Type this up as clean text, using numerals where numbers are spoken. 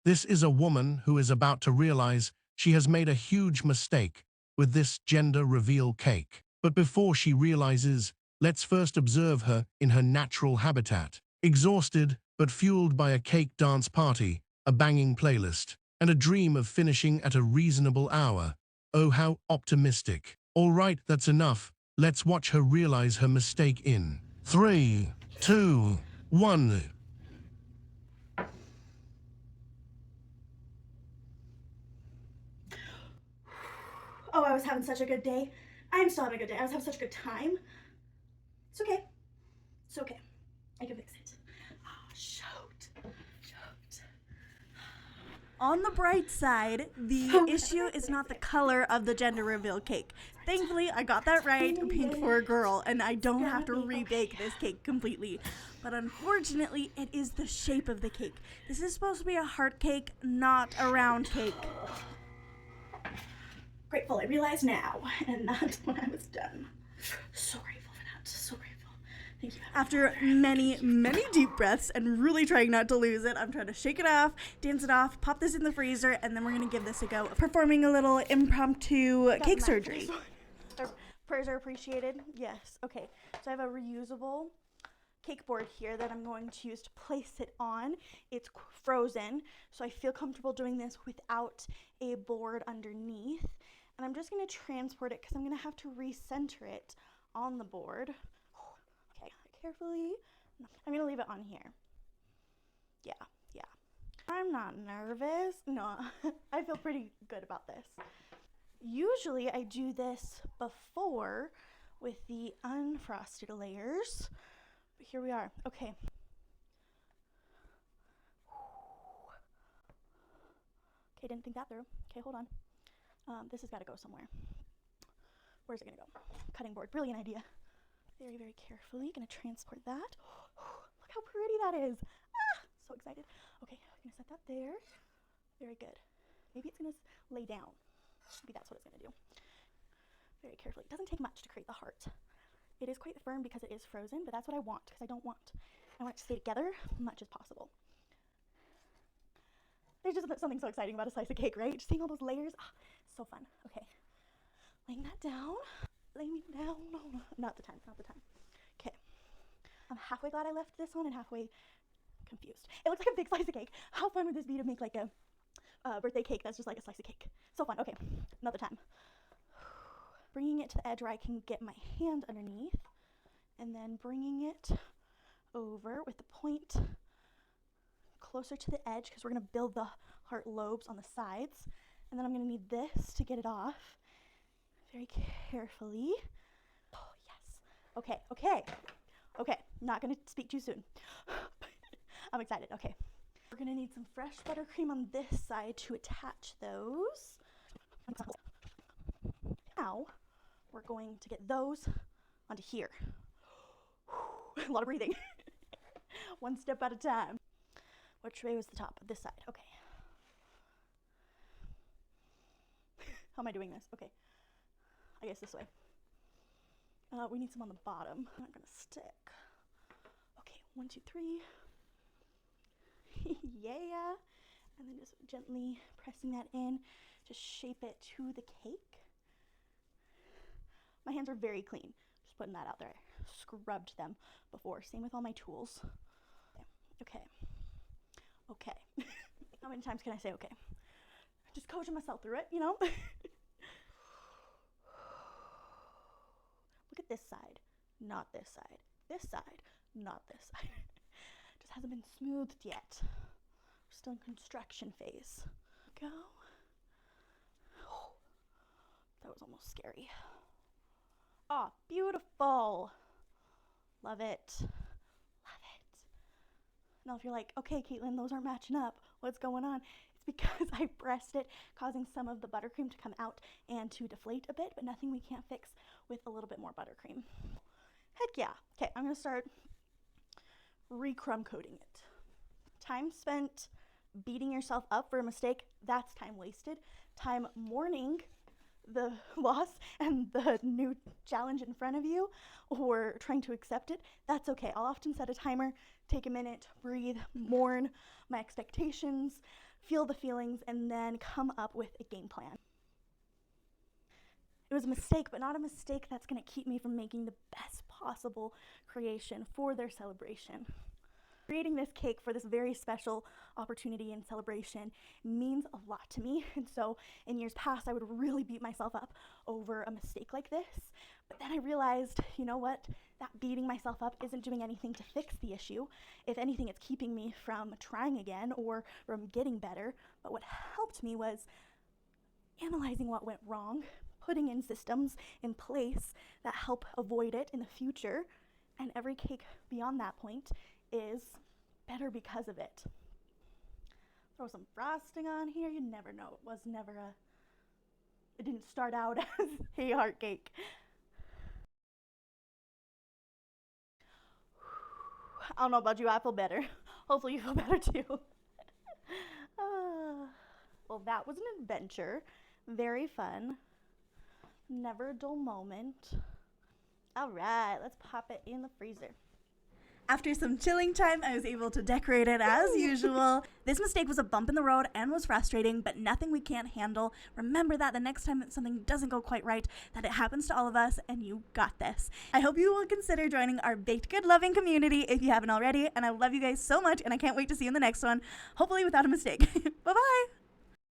This is a woman who is about to realize she has made a huge mistake with this gender reveal cake. But before she realizes, let's first observe her in her natural habitat. Exhausted, but fueled by a cake dance party, a banging playlist, and a dream of finishing at a reasonable hour. Oh, how optimistic. All right, that's enough. Let's watch her realize her mistake in 3, 2, 1. Oh, I was having such a good day. I'm still having a good day. I was having such a good time. It's okay. It's okay. I can fix it. Oh, shoot. On the bright side, the issue is not the color of the gender reveal cake. Thankfully, I got that right, pink for a girl, and I don't have to rebake this cake completely. But unfortunately, it is the shape of the cake. This is supposed to be a heart cake, not a round cake. Grateful I realize now, and not when I was done. So grateful for that. So grateful. Thank you. After many deep breaths and really trying not to lose it, I'm trying to shake it off, dance it off, pop this in the freezer, and then we're going to give this a go. Performing a little impromptu cake surgery. Prayers are appreciated. Yes. Okay. So I have a reusable cake board here that I'm going to use to place it on. It's frozen, so I feel comfortable doing this without a board underneath. And I'm just going to transport it because I'm going to have to recenter it on the board. Okay, carefully. I'm going to leave it on here. Yeah. I'm not nervous. No, I feel pretty good about this. Usually I do this before with the unfrosted layers. But here we are. Okay. Okay, didn't think that through. Okay, hold on. This has got to go somewhere. Where's it going to go? Cutting board. Brilliant idea. Very, very carefully. Going to transport that. Look how pretty that is. Ah, so excited. Okay, I'm going to set that there. Very good. Maybe it's going to lay down. Maybe that's what it's going to do. Very carefully. It doesn't take much to create the heart. It is quite firm because it is frozen, but that's what I want because I want it to stay together as much as possible. There's just something so exciting about a slice of cake, right? Just seeing all those layers. Ah, so fun. Okay. Laying that down. Laying it down. No, not the time. Okay. I'm halfway glad I left this one and halfway confused. It looks like a big slice of cake. How fun would this be to make like a birthday cake that's just like a slice of cake? So fun. Okay. Another time. Bringing it to the edge where I can get my hand underneath, and then bringing it over with the point closer to the edge because we're going to build the heart lobes on the sides, and then I'm going to need this to get it off very carefully. Oh, yes. Okay. Not going to speak too soon. I'm excited. Okay. We're going to need some fresh buttercream on this side to attach those. Now, we're going to get those onto here. A lot of breathing. One step at a time. Which way was the top? This side. Okay. How am I doing this? Okay. I guess this way. We need some on the bottom. Not gonna stick. Okay, 1, 2, 3. Yeah. And then just gently pressing that in. Just shape it to the cake. My hands are very clean. Just putting that out there. I scrubbed them before. Same with all my tools. Okay. How many times can I say okay? Just coaching myself through it, you know? Look at this side, not this side. This side, not this side. Just hasn't been smoothed yet. We're still in construction phase. Go. Oh, that was almost scary. Ah, beautiful. Love it. Now if you're like, okay, Caitlin, those aren't matching up, what's going on? It's because I pressed it, causing some of the buttercream to come out and to deflate a bit, but nothing we can't fix with a little bit more buttercream. Heck yeah. Okay, I'm gonna start re-crumb coating it. Time spent beating yourself up for a mistake, that's time wasted. Time mourning the loss and the new challenge in front of you, or trying to accept it, that's okay. I'll often set a timer, take a minute, breathe, mourn my expectations, feel the feelings, and then come up with a game plan. It was a mistake, but not a mistake that's going to keep me from making the best possible creation for their celebration. Creating this cake for this very special opportunity and celebration means a lot to me. And so in years past, I would really beat myself up over a mistake like this. But then I realized, you know what? That beating myself up isn't doing anything to fix the issue. If anything, it's keeping me from trying again or from getting better. But what helped me was analyzing what went wrong, putting in systems in place that help avoid it in the future. And every cake beyond that point is better because of it. Throw some frosting on here. You never know. It didn't start out as a heart cake. I don't know about you, I feel better. Hopefully you feel better too. Well, that was an adventure. Very fun. Never a dull moment. All right, let's pop it in the freezer. After some chilling time, I was able to decorate it as usual. This mistake was a bump in the road and was frustrating, but nothing we can't handle. Remember that the next time that something doesn't go quite right, that it happens to all of us, and you got this. I hope you will consider joining our Baked Good loving community if you haven't already, and I love you guys so much, and I can't wait to see you in the next one, hopefully without a mistake. Bye-bye!